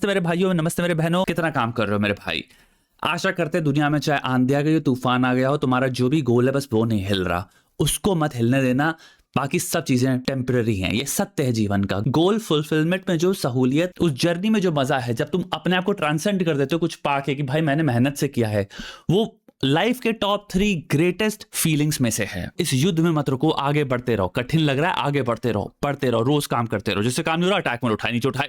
नमस्ते मेरे भाइयों, नमस्ते मेरे बहनों। कितना काम कर रहे हो मेरे भाई। आशा करते हैं दुनिया में चाहे आंधी आ गई हो, तूफान आ गया हो, तुम्हारा जो भी गोल है बस वो नहीं हिल रहा, उसको मत हिलने देना। बाकी सब चीजें टेम्पररी हैं, ये सत्य है जीवन का। गोल फुलफिलमेंट में जो सहूलियत, उस जर्नी में जो मजा है, जब तुम अपने आप को ट्रांसेंड कर देते हो कुछ पाके कि भाई मैंने मेहनत से किया है, वो लाइफ के टॉप 3 ग्रेटेस्ट फीलिंग्स में से है। इस युद्ध में मत रुको, आगे बढ़ते रहो। कठिन लग रहा है, आगे बढ़ते रहो, पढ़ते रहो, रोज काम करते रहो। जिससे काम नहीं हो रहा, अटैक में उठाए, नीचे उठाए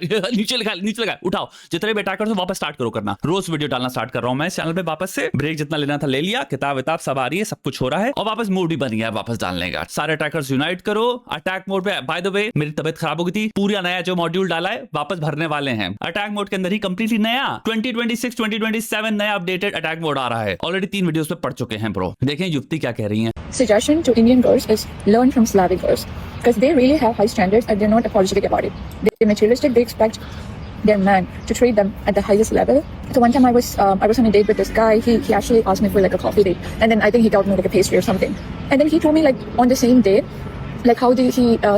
नीचे लगा उठाओ। जितने भी अटैक करते हो वापस स्टार्ट करो करना। रोज वीडियो डालना स्टार्ट कर रहा हूं मैं इस चैनल पे वापस से। ब्रेक जितना लेना था ले लिया, किताब विताब सब आ रही है, सब कुछ हो रहा है और वापस मूड भी बन गया वापस डालने का। सारे अटैकर्स यूनाइट करो अटैक मोड पे। बाय द वे मेरी तबियत खराब हो गई थी, पूरा नया जो मॉड्यूल डाला है वापस भरने वाले हैं अटैक मोड के अंदर ही, कंप्लीटली नया 2026 2027 नया अपडेटेड अटैक मोड आ रहा है। ऑलरेडी 3 वीडियोस पे पढ़ चुके हैं ब्रो। देखें युक्ति क्या कह रही हैं। Suggestion to Indian girls is learn from Slavic girls because they really have high standards and they're not apologetic about it. They're materialistic. They expect their man to treat them at the highest level. So one time I was on a date with this guy. He actually asked me for like a coffee date, and then I think he got me like a pastry or something. And then he told me like on the same day, like how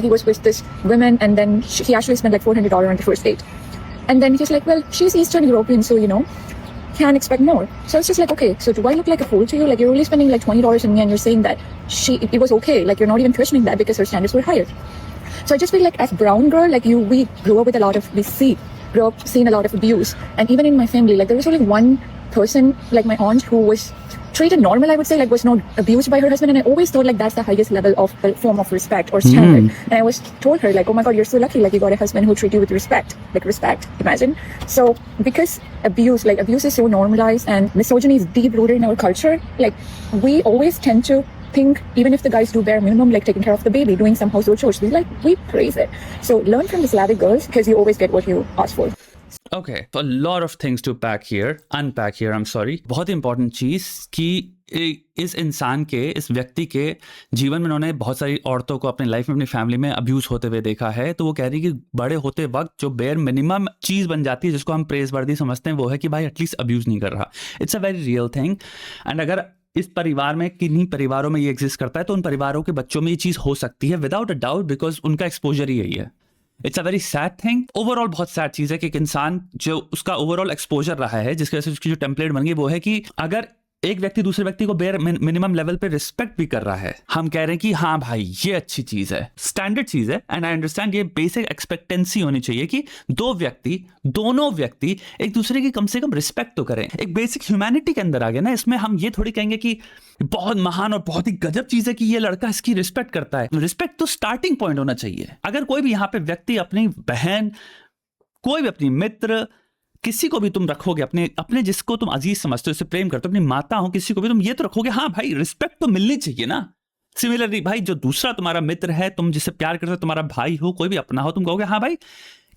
he was with this woman, and then he actually spent like $400 on the first date. And then he's like, well, she's Eastern European, so can't expect more. So it's just like, okay, so do I look like a fool to you? Like you're only spending like $20 on me and you're saying that it was okay. Like you're not even questioning that because her standards were higher. So I just feel like as brown girl, like we grew up with grew up seeing a lot of abuse. And even in my family, like there was only one person, like my aunt, who was treated normal, I would say, like was not abused by her husband. And I always thought like that's the highest level of a form of respect or standard. And I always told her like, oh my God, you're so lucky, like you got a husband who treat you with respect, like respect, imagine. So because abuse is so normalized and misogyny is deep rooted in our culture, like we always tend to think even if the guys do bare minimum, like taking care of the baby, doing some household chores, we praise it. So learn from the Slavic girls because you always get what you ask for. Okay, so a lot of things to unpack here, I'm sorry. बहुत important चीज कि इस इंसान के, इस व्यक्ति के जीवन में उन्होंने बहुत सारी औरतों को अपनी लाइफ में, अपनी फैमिली में अब्यूज होते हुए देखा है। तो वो कह रही है कि बड़े होते वक्त जो बेयर मिनिमम चीज बन जाती है, जिसको हम प्रेज वर्दी समझते हैं, वो है कि भाई एटलीस्ट अब्यूज नहीं कर रहा। It's a very real thing. And अगर इस परिवार में, किन्हीं परिवारों में ये एग्जिस्ट करता है, तो उन परिवारों के बच्चों में ये चीज हो सकती है विदाउट अ डाउट, बिकॉज उनका एक्सपोजर ही यही है। It's a very sad thing. Overall बहुत सैड चीज है कि एक इंसान जो उसका ओवरऑल एक्सपोजर रहा है, जिसकी वजह से उसकी जो टेम्पलेट बन गई, वो है कि अगर एक व्यक्ति दूसरे व्यक्ति को बेयर मिनिमम लेवल पे रिस्पेक्ट भी कर रहा है, हम कह रहे हैं कि हाँ भाई ये अच्छी चीज है, स्टैंडर्ड चीज है। एंड आई अंडरस्टैंड, ये बेसिक एक्सपेक्टेंसी होनी चाहिए कि दोनों व्यक्ति एक दूसरे की कम से कम रिस्पेक्ट तो करें। एक बेसिक ह्यूमैनिटी के अंदर आ गया ना इसमें। हम ये थोड़ी कहेंगे कि बहुत महान और बहुत ही गजब चीज है कि ये लड़का इसकी रिस्पेक्ट करता है। रिस्पेक्ट तो स्टार्टिंग पॉइंट होना चाहिए। अगर कोई भी यहाँ पे व्यक्ति अपनी बहन, कोई भी अपनी मित्र, किसी को भी तुम रखोगे अपने जिसको तुम अजीज समझते हो, उससे प्रेम करते हो, अपनी माता हो, किसी को भी तुम ये तो रखोगे, हाँ भाई रिस्पेक्ट तो मिलनी चाहिए ना। सिमिलरली भाई जो दूसरा तुम्हारा मित्र है, तुम जिससे प्यार करते हो, तुम्हारा भाई हो, कोई भी अपना हो, तुम कहोगे हाँ भाई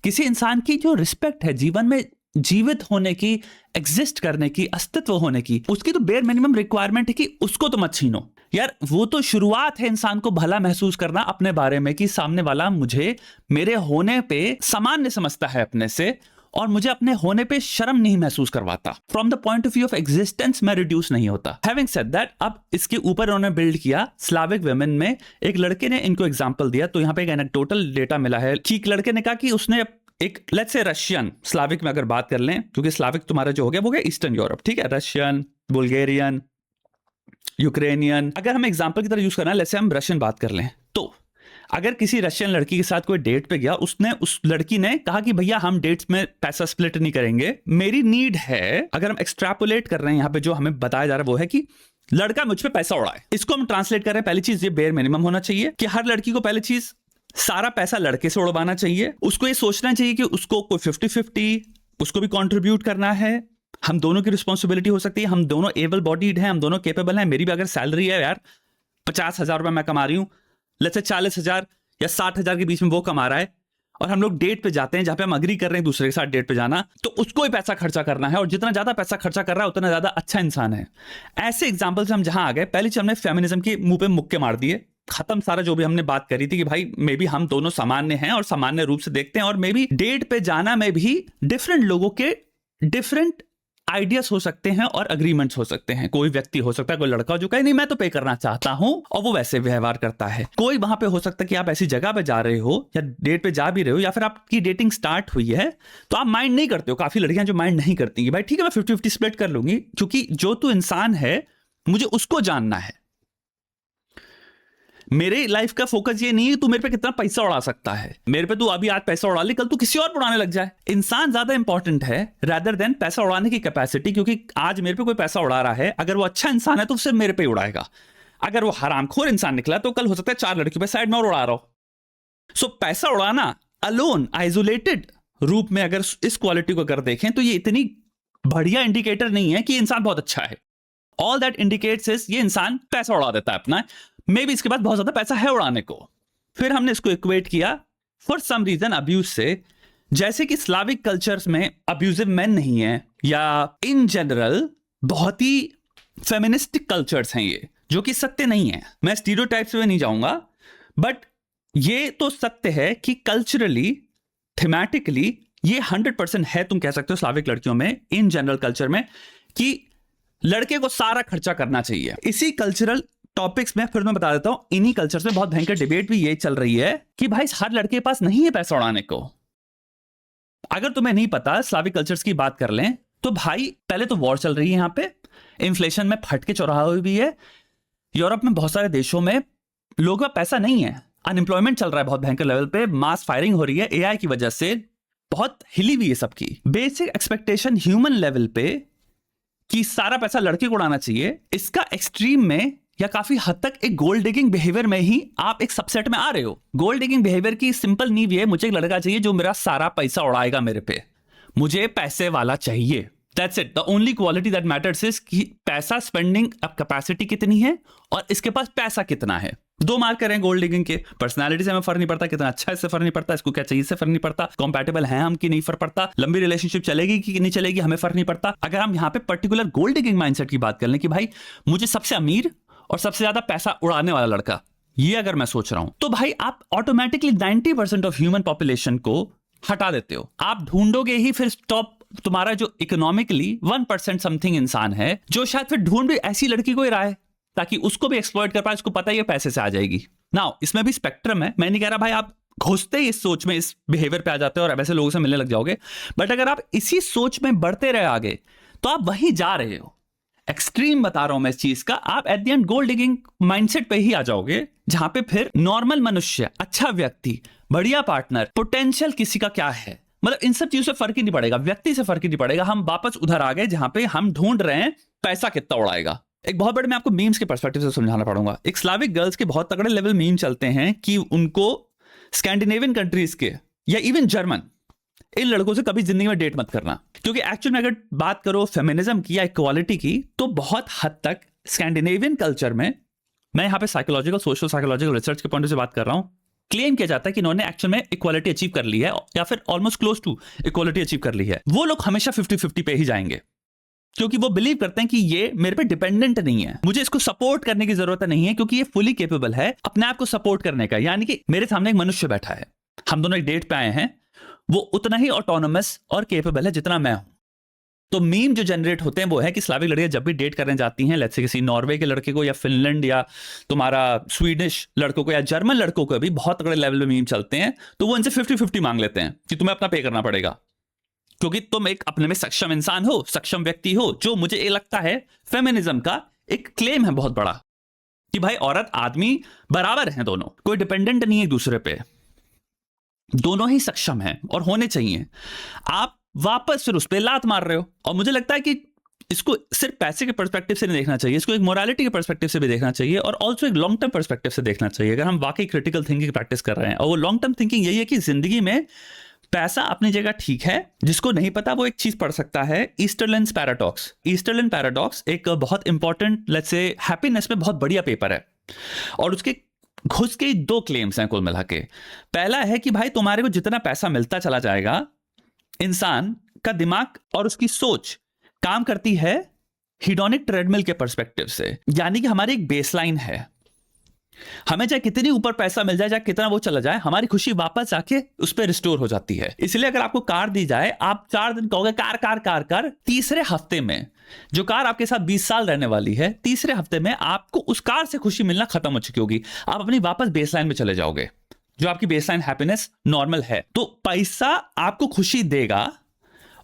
किसी इंसान की जो रिस्पेक्ट है जीवन में जीवित होने की, एग्जिस्ट करने की, अस्तित्व होने की, उसकी तो बेयर मिनिमम रिक्वायरमेंट है कि उसको तुम अच्छी नो यार। वो तो शुरुआत है इंसान को भला महसूस करना अपने बारे में कि सामने वाला मुझे मेरे होने पे सामान्य समझता है अपने से, और मुझे अपने होने पे शर्म नहीं महसूस करवाता। From the point of view of existence मैं रिड्यूस नहीं होता। हैविंग सेड दैट, अब इसके ऊपर उन्होंने बिल्ड किया स्लाविक वुमेन में। एक लड़के ने इनको एग्जांपल दिया, तो यहाँ पे एक एनेक्डोटल डेटा मिला है कि एक लड़के ने कहा कि उसने एक लेट्स से रशियन, स्लाविक में अगर बात कर लें, क्योंकि स्लाविक तुम्हारा जो हो गया वो गया ईस्टर्न यूरोप, ठीक है, रशियन, बुल्गेरियन, यूक्रेनियन। अगर हम एग्जाम्पल की तरह यूज करना है, लेट्स से हम रशियन बात कर लें, तो अगर किसी रशियन लड़की के साथ कोई डेट पे गया, उस लड़की ने कहा कि भैया हम डेट्स में पैसा स्प्लिट नहीं करेंगे, मेरी नीड है। अगर हम एक्सट्रापोलेट कर रहे हैं यहाँ पे, जो हमें बताया जा रहा है वो है कि लड़का मुझ पे पैसा उड़ाए। इसको हम ट्रांसलेट कर रहे हैं, पहली चीज ये बेयर मिनिमम होना चाहिए कि हर लड़की को पहली चीज सारा पैसा लड़के से उड़वाना चाहिए। उसको ये सोचना चाहिए कि उसको कोई 50-50 उसको भी कॉन्ट्रीब्यूट करना है। हम दोनों की रिस्पॉन्सिबिलिटी हो सकती है, हम दोनों एबल बॉडीड हैं, हम दोनों केपेबल हैं। मेरी भी अगर सैलरी है यार 50,000 रुपए मैं कमा रही हूं, लेट्स से 40,000 या 60,000 के बीच में वो कमा रहा है, और हम लोग डेट पे जाते हैं जहां पे हम अग्री कर रहे हैं दूसरे के साथ डेट पे जाना, तो उसको ही पैसा खर्चा करना है, और जितना ज्यादा पैसा खर्चा कर रहा है उतना ज्यादा अच्छा इंसान है। ऐसे एग्जाम्पल से हम जहां आ गए, पहले हमने फेमिनिज्म के मुंह पे मुक्के मार दिए, खत्म सारा जो भी हमने बात करी थी कि भाई मे बी हम दोनों सामान्य हैं और सामान्य रूप से देखते हैं, और मे बी डेट पे जाना में भी डिफरेंट लोगों के डिफरेंट आइडियाज हो सकते हैं और अग्रीमेंट्स हो सकते हैं। कोई व्यक्ति हो सकता है, कोई लड़का जो कहे नहीं मैं तो पे करना चाहता हूं, और वो वैसे व्यवहार करता है। कोई वहां पे हो सकता है कि आप ऐसी जगह पे जा रहे हो या डेट पे जा भी रहे हो या फिर आपकी डेटिंग स्टार्ट हुई है तो आप माइंड नहीं करते हो। काफी लड़कियां जो माइंड नहीं करती कि भाई ठीक है मैं 50-50 स्प्लिट कर लूंगी, क्योंकि जो तू इंसान है मुझे उसको जानना है। मेरे लाइफ का फोकस ये नहीं है तू मेरे पे कितना पैसा उड़ा सकता है। मेरे पे तू अभी आज पैसा उड़ा ले, कल तू किसी और पे उड़ाने लग जाए। इंसान ज्यादा इंपॉर्टेंट है रादर देन पैसा उड़ाने की कैपेसिटी। क्योंकि आज मेरे पे कोई पैसा उड़ा रहा है, अगर वो अच्छा इंसान है तो सिर्फ मेरे पे ही उड़ाएगा। अगर वो हरामखोर इंसान निकला तो कल हो सकता है 4 लड़कियों पे साइड में और उड़ा रहा हो। सो पैसा उड़ाना अलोन आइसोलेटेड रूप में अगर इस क्वालिटी को अगर देखें तो ये इतनी बढ़िया इंडिकेटर नहीं है कि इंसान बहुत अच्छा है। ऑल दैट इंडिकेट्स इज ये इंसान पैसा उड़ा देता है अपना, मे बी इसके पास बहुत ज्यादा पैसा है उड़ाने को। फिर हमने इसको इक्वेट किया फॉर सम रीजन अब्यूज से। जैसे कि स्लाविक कल्चर्स में अब्यूजिव मेन नहीं है, या इन जनरल बहुत ही फेमिनिस्टिक कल्चर्स हैं ये, जो कि सत्य नहीं है। मैं स्टीरियोटाइप्स में नहीं जाऊंगा, बट ये तो सत्य है कि कल्चरली थीमेटिकली ये 100% है। तुम कह सकते हो स्लाविक लड़कियों में इन जनरल कल्चर में कि लड़के को सारा खर्चा करना चाहिए। इसी कल्चरल टॉपिक्स में फिर मैं बता देता हूं, इन्हीं कल्चर्स में बहुत भयंकर डिबेट भी ये चल रही है कि भाई हर लड़के के पास नहीं है पैसा उड़ाने को। अगर तुम्हें नहीं पता, स्लाविक कल्चर्स की बात कर लें तो भाई पहले तो वॉर चल रही है यहां पे, इन्फ्लेशन में फट के चौराहा हुई भी है। यूरोप में बहुत सारे देशों में लोगों का पैसा नहीं है, अनएम्प्लॉयमेंट चल रहा है बहुत भयंकर लेवल पे, मास फायरिंग हो रही है एआई की वजह से, बहुत हिली हुई है सबकी बेसिक एक्सपेक्टेशन ह्यूमन लेवल पे कि सारा पैसा लड़के को उड़ाना चाहिए। इसका एक्सट्रीम में या काफी हद तक एक गोल्ड डिगिंग बिहेवियर में ही आप एक सबसेट में आ रहे हो। गोल्ड डिगिंग बिहेवियर की सिंपल नींव ये है, मुझे एक लड़का चाहिए जो मेरा सारा पैसा उड़ाएगा मेरे पे, मुझे पैसे वाला चाहिए। That's it. The only quality that matters is कि पैसा स्पेंडिंग अब कैपेसिटी कितनी है और इसके पास पैसा कितना है। 2 मार्क करें गोल्ड डिगिंग के। पर्सनालिटी से हमें फर्क नहीं पड़ता, कितना अच्छा इससे फर्क नहीं पड़ता, इसको क्या चाहिए इससे फर्क नहीं पड़ता, कंपैटिबल हैं हम कि नहीं फर्क पड़ता, लंबी रिलेशनशिप चलेगी कि नहीं चलेगी हमें फर्क नहीं पड़ता। अगर हम यहाँ पे पर्टिकुलर गोल्ड डिगिंग माइंडसेट की बात कर लें कि भाई मुझे सबसे अमीर और सबसे ज्यादा पैसा उड़ाने वाला लड़का, ये अगर मैं सोच रहा हूं तो भाई आप ऑटोमेटिकली 90% ऑफ ह्यूमन पॉपुलेशन को हटा देते हो। आप ढूंढोगे ही फिर टॉप तुम्हारा जो इकोनॉमिकली 1% समथिंग इंसान है, जो शायद फिर ढूंढ भी ऐसी लड़की को ही रहा है ताकि उसको भी एक्सप्लॉइट कर पाए, उसको पता है ये पैसे से आ जाएगी। नाउ इसमें भी स्पेक्ट्रम है, मैं नहीं कह रहा भाई आप घुसते ही इस सोच में इस बिहेवियर पे आ जाते हो और वैसे लोगों से मिलने लग जाओगे, बट अगर आप इसी सोच में बढ़ते रहे आगे तो आप वहीं जा रहे हो। एक्सट्रीम बता रहा हूं मैं इस चीज का, आप at the end gold digging mindset पे ही आ जाओगे, जहां पे फिर नॉर्मल मनुष्य, अच्छा व्यक्ति, बढ़िया पार्टनर, पोटेंशियल किसी का क्या है, मतलब इन सब चीजों से फर्क ही नहीं पड़ेगा, व्यक्ति से फर्क ही नहीं पड़ेगा। हम वापस उधर आ गए जहां पे हम ढूंढ रहे हैं पैसा कितना उड़ाएगा। एक बहुत बड़े मैं आपको मीम्स के पर्सपेक्टिव से समझाना पड़ूंगा। एक स्लाविक गर्ल्स के बहुत तगड़े लेवल मीम चलते हैं कि उनको स्कैंडिनेवियन कंट्रीज के या इवन जर्मन इन लड़कों से कभी जिंदगी में डेट मत करना, क्योंकि एक्चुअल में अगर बात करो फेमिनिज्म की या इक्वालिटी की तो बहुत हद तक स्कैंडिनेवियन कल्चर में, मैं यहाँ पे साइकोलॉजिकल सोशल साइकोलॉजिकल रिसर्च के पॉइंट से बात कर रहा हूं, क्लेम किया जाता है कि इन्होंने एक्चुअल में इक्वालिटी अचीव कर ली है या फिर almost close to equality achieve कर ली है। वो लोग हमेशा 50-50 पे ही जाएंगे, क्योंकि वो बिलीव करते हैं कि ये मेरे पे डिपेंडेंट नहीं है, मुझे इसको सपोर्ट करने की जरूरत नहीं है, क्योंकि ये फुली कैपेबल है अपने आप को सपोर्ट करने का। यानी कि मेरे सामने एक मनुष्य बैठा है, हम दोनों एक डेट पे आए हैं, वो उतना ही ऑटोनोमस और कैपेबल है जितना मैं हूं। तो मीम जो जनरेट होते हैं वो है कि स्लाविक लड़कियां जब भी डेट करने जाती हैं, लेट्स से किसी नॉर्वे के लड़के को या फिनलैंड या तुम्हारा स्वीडिश लड़कों को या जर्मन लड़कों को भी बहुत तगड़े लेवल पे मीम चलते हैं, तो वो इनसे 50-50 मांग लेते हैं कि तुम्हें अपना पे करना पड़ेगा, क्योंकि तुम एक अपने में सक्षम इंसान हो, सक्षम व्यक्ति हो, जो मुझे ये लगता है फेमिनिज्म का एक क्लेम है बहुत बड़ा कि भाई औरत आदमी बराबर हैं, दोनों कोई डिपेंडेंट नहीं है एक दूसरे पे, दोनों ही सक्षम हैं और होने चाहिए। आप वापस फिर उस पर लात मार रहे हो। और मुझे लगता है कि इसको सिर्फ पैसे के पर्सपेक्टिव से नहीं देखना चाहिए, इसको एक मोरालिटी के पर्सपेक्टिव से भी देखना चाहिए और ऑल्सो एक लॉन्ग टर्म पर्सपेक्टिव से देखना चाहिए। अगर हम वाकई क्रिटिकल थिंकिंग की प्रैक्टिस कर रहे हैं, और वो लॉन्ग टर्म थिंकिंग यही है कि जिंदगी में पैसा अपनी जगह ठीक है, जिसको नहीं पता वो एक चीज पढ़ सकता है, ईस्टरलिंस पैराडॉक्स। ईस्टरलिन पैराडॉक्स एक बहुत इंपॉर्टेंट लेट्स से हैप्पीनेस में बहुत बढ़िया पेपर है, और उसके घुस के 2 क्लेम्स हैं कुल मिला के। पहला है कि भाई तुम्हारे को जितना पैसा मिलता चला जाएगा, इंसान का दिमाग और उसकी सोच काम करती है हिडोनिक ट्रेडमिल के पर्सपेक्टिव से, यानी कि हमारी एक बेसलाइन है, हमें चाहे कितनी ऊपर पैसा मिल जाए, चाहे कितना वो चला जाए, हमारी खुशी वापस आके उस पर रिस्टोर हो जाती है। इसलिए अगर आपको कार दी जाए, आप 4 दिन कहोगे कार कार कार कार, तीसरे हफ्ते में जो कार आपके साथ 20 साल रहने वाली है, तीसरे हफ्ते में आपको उस कार से खुशी मिलना खत्म हो चुकी होगी। आप अपनी वापस बेसलाइन में चले जाओगे, जो आपकी बेसलाइन हैप्पीनेस नॉर्मल है। तो पैसा आपको खुशी देगा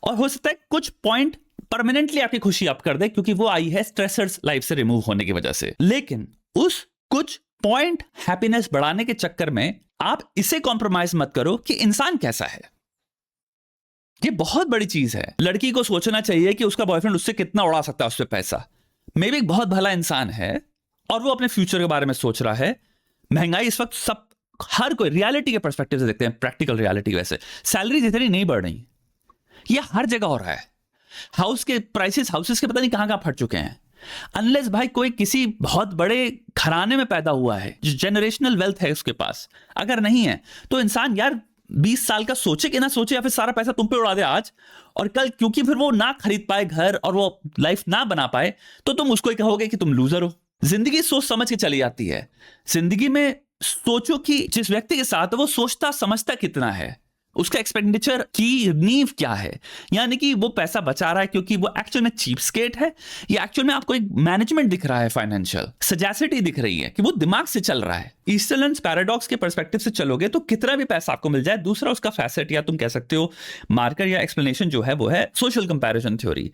और हो सकता है कुछ पॉइंट परमानेंटली आपकी खुशी अप कर दे, क्योंकि वो आई है स्ट्रेसर्स लाइफ से रिमूव होने की वजह से। लेकिन उस कुछ पॉइंट हैप्पीनेस बढ़ाने के चक्कर में आप इसे कॉम्प्रोमाइज मत करो कि इंसान कैसा है। ये बहुत बड़ी चीज है। लड़की को सोचना चाहिए कि उसका बॉयफ्रेंड उससे कितना उड़ा सकता है उस पे पैसा। मे बी एक बहुत भला इंसान है और वो अपने फ्यूचर के बारे में सोच रहा है। महंगाई इस वक्त सब हर कोई रियलिटी के पर्सपेक्टिव से देखते हैं, प्रैक्टिकल रियलिटी। वैसे सैलरी इतनी नहीं बढ़ रही, ये हर जगह हो रहा है। हाउस के प्राइसेस, हाउसेस के पता नहीं कहां कहां फट चुके हैं। अनलेस भाई कोई किसी बहुत बड़े घराने में पैदा हुआ है, जो जनरेशनल वेल्थ है उसके पास, अगर नहीं है तो इंसान यार 20 साल का सोचे कि ना सोचे, या फिर सारा पैसा तुम पे उड़ा दे आज और कल, क्योंकि फिर वो ना खरीद पाए घर और वो लाइफ ना बना पाए, तो तुम उसको ही कहोगे कि तुम लूजर हो। जिंदगी सोच समझ के चली जाती है। जिंदगी में सोचो कि जिस व्यक्ति के साथ वो सोचता समझता कितना है, उसका एक्सपेंडिचर की नींव क्या है। यानी कि वो पैसा बचा रहा है क्योंकि वो एक्चुअल में चीप स्केट है, या एक्चुअल में आपको एक मैनेजमेंट दिख रहा है, फाइनेंशियल सजैसिटी दिख रही है कि वो दिमाग से चल रहा है। ईस्टर्न पैराडॉक्स के पर्सपेक्टिव से चलोगे तो कितना भी पैसा आपको मिल जाए, दूसरा उसका फैसेट या तुम कह सकते हो मार्कर या एक्सप्लेनेशन जो है वो है सोशल कंपैरिजन थ्योरी।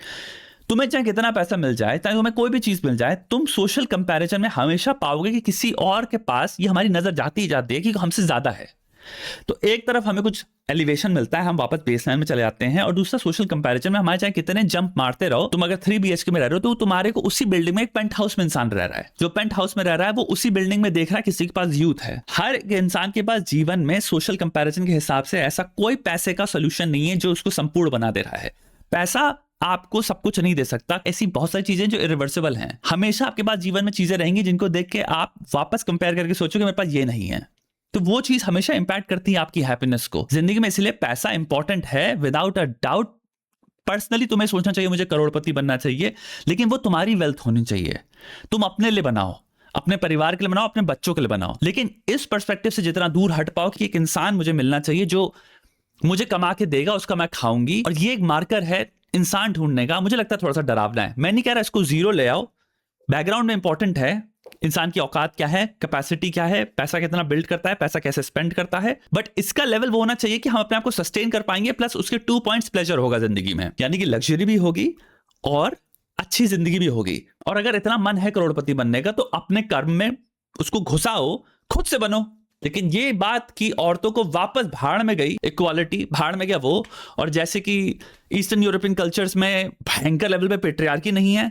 तुम्हें चाहे कितना पैसा मिल जाए, चाहे तुम्हें कोई भी चीज मिल जाए, तुम सोशल कंपैरिजन में हमेशा पाओगे कि किसी और के पास ये हमारी नजर जाती ही जाती है कि हमसे ज्यादा है। तो एक तरफ हमें कुछ एलिवेशन मिलता है, हम वापस बेसलाइन में चले जाते हैं, और दूसरा सोशल कंपैरिजन में हमारे चाहे कितने जंप मारते रहो, तुम अगर 3 BHK में रह रहे हो तो तुम्हारे को उसी बिल्डिंग में एक पेंट हाउस में इंसान रह रहा है। जो पेंट हाउस में रह रहा है वो उसी बिल्डिंग में देख रहा है किसी के पास यूथ है। हर इंसान के पास जीवन में सोशल कंपैरिजन के हिसाब से ऐसा कोई पैसे का सोल्यूशन नहीं है जो उसको संपूर्ण बना दे रहा है। पैसा आपको सब कुछ नहीं दे सकता। ऐसी बहुत सारी चीजें जो इरिवर्सिबल हैं। हमेशा आपके पास जीवन में चीजें रहेंगी जिनको देख के आप वापस कंपेयर करके सोचोगे मेरे पास ये नहीं है, तो वो चीज हमेशा इंपैक्ट करती है आपकी हैप्पीनेस को जिंदगी में। इसलिए पैसा इंपॉर्टेंट है विदाउट अ डाउट। पर्सनली तुम्हें सोचना चाहिए मुझे करोड़पति बनना चाहिए, लेकिन वो तुम्हारी वेल्थ होनी चाहिए। तुम अपने लिए बनाओ, अपने परिवार के लिए बनाओ, अपने बच्चों के लिए बनाओ, लेकिन इस पर्सपेक्टिव से जितना दूर हट पाओ कि एक इंसान मुझे मिलना चाहिए जो मुझे कमा के देगा, उसका मैं खाऊंगी। और ये एक मार्कर है इंसान ढूंढने का। मुझे लगता है थोड़ा सा डरावना है। मैं नहीं कह रहा इसको जीरो ले आओ, बैकग्राउंड में इंपॉर्टेंट है। इंसान की औकात क्या है, कैपेसिटी क्या है, पैसा कितना बिल्ड करता है, पैसा कैसे स्पेंड करता है, बट इसका लेवल वो होना चाहिए कि हम अपने आप को सस्टेन कर पाएंगे, प्लस उसके 2 पॉइंट्स प्लेजर होगा जिंदगी में, यानी कि लग्जरी भी होगी और अच्छी जिंदगी भी होगी। और अगर इतना मन है करोड़पति बनने का तो अपने कर्म में उसको घुसाओ, खुद से बनो। लेकिन ये बात कि औरतों को वापस भाड़ में गई, इक्वालिटी भाड़ में गया वो, और जैसे कि ईस्टर्न यूरोपियन कल्चर्स में भयंकर लेवल पे पेट्रियार्की नहीं है,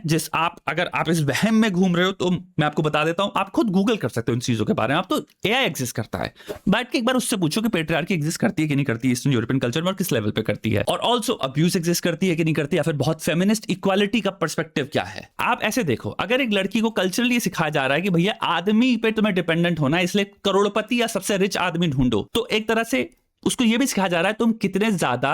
अगर आप इस वहम में घूम रहे हो तो मैं आपको बता देता हूं, आप खुद गूगल कर सकते हो इन चीजों के बारे में। आप तो एआई एग्जिस्ट करता है, बैठ के एक बार उससे पूछो कि पेट्रियार्की एग्जिस्ट करती है कि नहीं करती है ईस्टर्न यूरोपियन कल्चर में, और किस लेवल पे करती है, और ऑल्सो अब्यूज एग्जिस्ट करती है कि नहीं करती है, या फिर बहुत फेमिनिस्ट इक्वालिटी का पर्सपेक्टिव क्या है। आप ऐसे देखो, अगर एक लड़की को कल्चरली सिखाया जा रहा है कि भैया आदमी पे तुम्हें डिपेंडेंट होना है, इसलिए करोड़पति या सबसे रिच आदमी ढूंढो, तो एक तरह से उसको यह भी सिखाया जा रहा है तुम कितने ज्यादा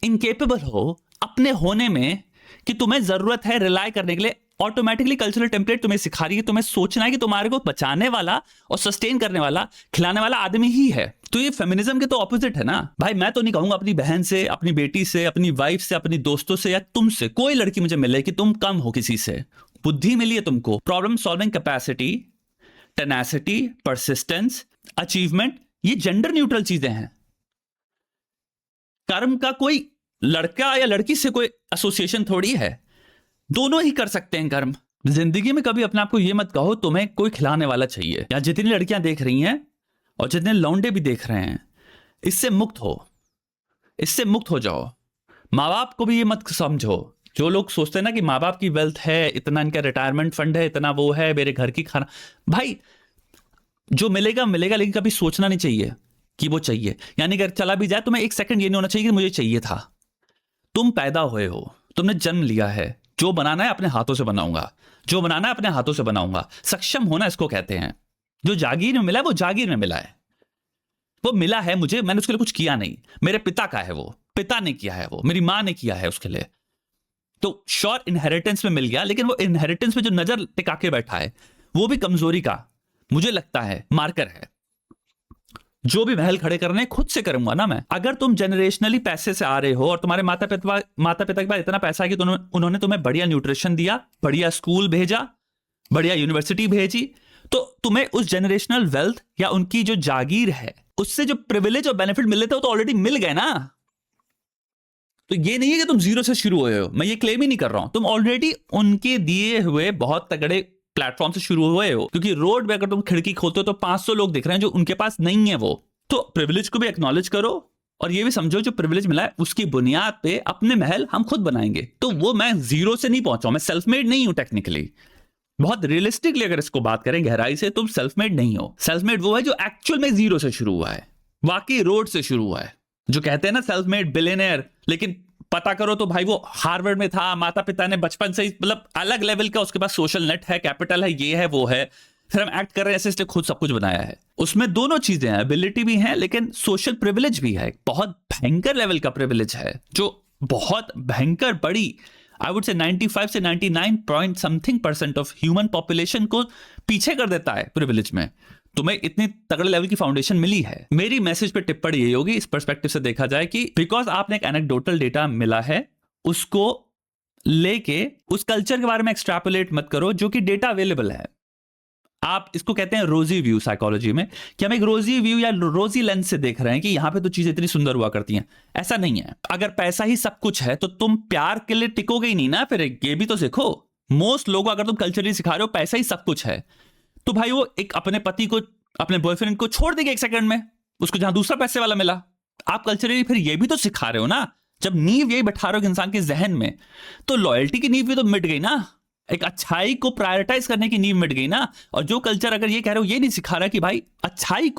इनकेपेबल हो अपने होने में, कि तुम्हें जरूरत है रिलाय करने के लिए। ऑटोमेटिकली कल्चरल टेम्पलेट तुम्हें सिखा रही है, तुम्हें सोचना है कि तुम्हारे को बचाने वाला और सस्टेन करने वाला, खिलाने वाला आदमी ही है। तो ये फेमिनिज्म के तो ऑपोजिट है ना भाई। मैं तो नहीं कहूंगा अपनी बहन से, अपनी बेटी से, अपनी वाइफ से, अपनी दोस्तों से या तुमसे कोई लड़की मुझे मिले कि तुम कम हो किसी से। बुद्धि मिली है तुमको, problem solving capacity, tenacity, persistence, achievement, ये जेंडर न्यूट्रल चीजें हैं। कर्म का कोई लड़का या लड़की से कोई एसोसिएशन थोड़ी है, दोनों ही कर सकते हैं कर्म। जिंदगी में कभी अपने आप को यह मत कहो तुम्हें कोई खिलाने वाला चाहिए, या जितनी लड़कियां देख रही हैं और जितने लौंडे भी देख रहे हैं, इससे मुक्त हो, इससे मुक्त हो जाओ। माँ बाप को भी ये मत समझो। जो लोग सोचते हैं ना कि माँ बाप की वेल्थ है, इतना इनका रिटायरमेंट फंड है, इतना वो है, मेरे घर की खाना, भाई जो मिलेगा मिलेगा, लेकिन कभी सोचना नहीं चाहिए कि वो चाहिए। यानी अगर चला भी जाए तुम्हें एक सेकंड ये नहीं होना चाहिए कि मुझे चाहिए था। तुम पैदा हुए हो, तुमने जन्म लिया है, जो बनाना है अपने हाथों से बनाऊंगा, जो बनाना है अपने हाथों से बनाऊंगा। सक्षम होना इसको कहते हैं। जो जागीर में मिला है वो जागीर में मिला है, वो मिला है मुझे, मैंने उसके लिए कुछ किया नहीं। मेरे पिता का है वो, पिता ने किया है वो, मेरी मां ने किया है उसके लिए। तो श्योर इनहेरिटेंस में मिल गया, लेकिन वो इनहेरिटेंस में जो नजर टिका के बैठा है वो भी कमजोरी का। मुझे लगता है मार्कर है। जो भी महल खड़े करने खुद से करूंगा ना मैं। अगर तुम जनरेशनली पैसे से आ रहे हो और तुम्हारे माता पिता के पास इतना पैसा है कि उन्होंने तुम्हें बढ़िया न्यूट्रिशन दिया, बढ़िया स्कूल भेजा, बढ़िया यूनिवर्सिटी भेजी, तो तुम्हें उस जनरेशनल वेल्थ या उनकी जो जागीर है उससे जो प्रिविलेज और बेनिफिट मिल रहे थे वो तो ऑलरेडी मिल गए ना। तो ये नहीं है कि तुम जीरो से शुरू हुए हो, मैं ये क्लेम ही नहीं कर रहा हूं। तुम ऑलरेडी उनके दिए हुए बहुत तगड़े प्लेटफॉर्म से शुरू हुए हो, क्योंकि रोड पे अगर तुम खिड़की खोलते हो तो 500 लोग दिख रहे हैं जो उनके पास नहीं है। वो तो प्रिविलेज को भी एक्नॉलेज करो और ये भी समझो जो प्रिविलेज मिला है उसकी बुनियाद पे अपने महल हम खुद बनाएंगे। तो वो मैं जीरो से नहीं पहुंचा, मैं सेल्फ मेड नहीं हूं टेक्निकली। बहुत रियलिस्टिकली अगर इसको बात करें गहराई से, तुम सेल्फ मेड नहीं हो। सेल्फ मेड वो है जो एक्चुअल में जीरो से शुरू हुआ है, वाकई रोड से शुरू हुआ है। जो कहते हैं ना सेल्फ मेड बिलियनियर, लेकिन पता करो तो भाई वो हार्वर्ड में था, माता पिता ने बचपन से ही मतलब अलग लेवल का उसके पास सोशल नेट है, कैपिटल है, ये है वो है, फिर हम एक्ट कर रहे हैं ऐसे, इसलिए खुद सब कुछ बनाया है। उसमें दोनों चीजें हैं, एबिलिटी भी है लेकिन सोशल प्रिविलेज भी है। बहुत भयंकर लेवल का प्रिविलेज है जो बहुत भयंकर बड़ी, आई वुड से 95 से 99 point something % of human population को पीछे कर देता है प्रिविलेज में। तुम्हें इतनी तगड़े लेवल की फाउंडेशन मिली है। मेरी मैसेज पे टिप्पणी यही होगी इस पर्सपेक्टिव से देखा जाए कि बिकॉज आपने एक एनेक्डोटल डेटा मिला है, उसको लेके उस कल्चर के बारे में एक्सट्रैपोलेट मत करो जो कि डेटा अवेलेबल है। आप इसको कहते हैं रोजी व्यू साइकोलॉजी में, कि हम एक रोजी व्यू या रोजी लेंस से देख रहे हैं कि यहां पे तो चीजें इतनी सुंदर हुआ करती हैं। ऐसा नहीं है। अगर पैसा ही सब कुछ है तो तुम प्यार के लिए टिकोगे ही नहीं ना। फिर ये भी तो सीखो। मोस्ट लोगों अगर तुम कल्चरली सिखा रहे हो पैसा ही सब कुछ है, तो भाई वो एक अपने पति को, अपने बॉयफ्रेंड को छोड़ देगा 1 सेकंड में, उसको जहां दूसरा पैसे वाला मिला। आप कल्चरली फिर ये भी तो सिखा रहे हो ना। जब नींव यही बैठा रहे हो इंसान के जहन में, तो लॉयल्टी की नींव भी तो मिट गई ना, एक अच्छाई को प्रायोरिटाइज करने की नींव मिट गई ना। और जो कल्चर अगर ये कह रहे हो, ये नहीं सिखा रहा कि भाई अच्छाई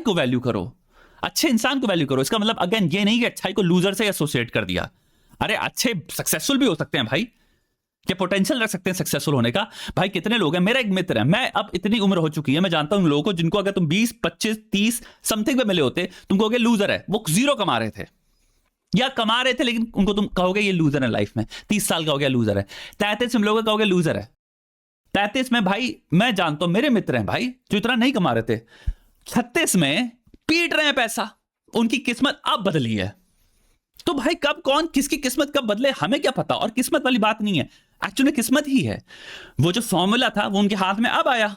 को वैल्यू करो, अच्छे इंसान को वैल्यू करो, इसका मतलब अगेन ये नहीं कि अच्छाई को लूजर से एसोसिएट कर दिया। अरे अच्छे सक्सेसफुल भी हो सकते हैं भाई, क्या पोटेंशियल रख सकते हैं सक्सेसफुल होने का। भाई कितने लोग हैं, मेरा एक मित्र है, मैं अब इतनी उम्र हो चुकी है, मैं जानता हूं उन लोगों को जिनको अगर तुम 20, 25, 30 समथिंग पे मिले होते, तुम कहोगे लूजर है। वो 0 कमा रहे थे या कमा रहे थे, लेकिन उनको तुम कहोगे ये लूजर है लाइफ में। 30 साल का हो गया लूजर है। 33 में लोग कहोगे लूजर है। 33 में भाई मैं जानता हूं मेरे मित्र हैं भाई जो इतना नहीं कमा रहे थे, 36 में पीट रहे हैं पैसा। उनकी किस्मत अब बदली है। तो भाई कब कौन किसकी किस्मत कब बदले हमें क्या पता। और किस्मत वाली बात नहीं है, एक्चुअली किस्मत ही है। वो जो फॉर्मूला था वो उनके हाथ में अब आया,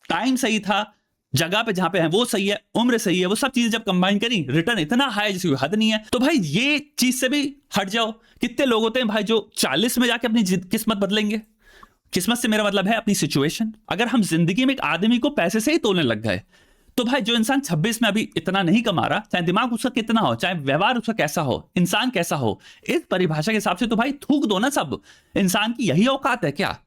टाइम सही था, जगह पे जहां पे है वो सही है, उम्र सही है, वो सब चीजें जब कंबाइन करी रिटर्न इतना हाई जिसकी हद नहीं है। तो भाई ये चीज से भी हट जाओ। कितने लोग होते हैं भाई जो 40 में जाके अपनी किस्मत बदलेंगे। किस्मत से मेरा मतलब है अपनी सिचुएशन। अगर हम जिंदगी में एक आदमी को पैसे से ही तोलने लग गए, तो भाई जो इंसान 26 में अभी इतना नहीं कमा रहा, चाहे दिमाग उसका कितना हो, चाहे व्यवहार उसका कैसा हो, इंसान कैसा हो, इस परिभाषा के हिसाब से तो भाई थूक दो ना सब। इंसान की यही औकात है क्या?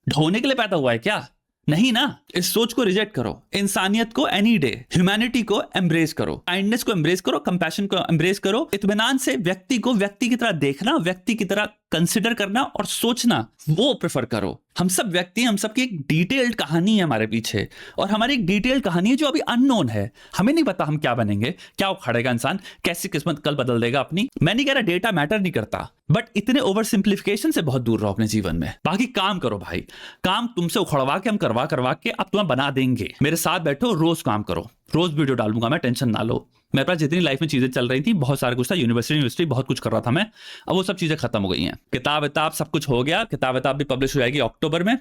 ढोने के लिए पैदा हुआ है क्या? नहीं ना। इस सोच को रिजेक्ट करो। इंसानियत को एनी डे, ह्यूमैनिटी को एम्ब्रेस करो, काइंडनेस को एम्ब्रेस करो, कंपैशन को एम्ब्रेस करो। इत्मीनान से व्यक्ति को व्यक्ति की तरह देखना, व्यक्ति की तरह कंसिडर करना और सोचना, वो प्रेफर करो। हम सब व्यक्ति, हम सबकी एक डिटेल्ड कहानी है हमारे पीछे, और हमारी एक डिटेल्ड कहानी है जो अभी अननोन है। हमें नहीं पता हम क्या बनेंगे, क्या उखाड़ेगा इंसान, कैसी किस्मत कल बदल देगा अपनी। मैं नहीं कह रहा डेटा मैटर नहीं करता, बट इतने ओवर सिंप्लीफिकेशन से बहुत दूर रहो अपने जीवन में। बाकी काम करो भाई, काम तुमसे उखड़वा के हम करवा के अब तुम्हें बना देंगे। मेरे साथ बैठो, रोज काम करो, रोज वीडियो डालूंगा मैं, टेंशन ना लो। मेरे पास जितनी लाइफ में चीजें चल रही थी, बहुत सारा कुछ था, यूनिवर्सिटी बहुत कुछ कर रहा था मैं, अब वो सब चीजें खत्म हो गई हैं। किताब सब कुछ हो गया, किताब भी पब्लिश हो जाएगी अक्टूबर में।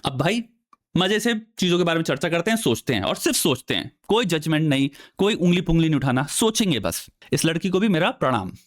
अब भाई मजे से चीजों के बारे में चर्चा करते हैं, सोचते हैं, और सिर्फ सोचते हैं, कोई जजमेंट नहीं, कोई उंगली पुंगली नहीं उठाना, सोचेंगे बस। इस लड़की को भी मेरा प्रणाम।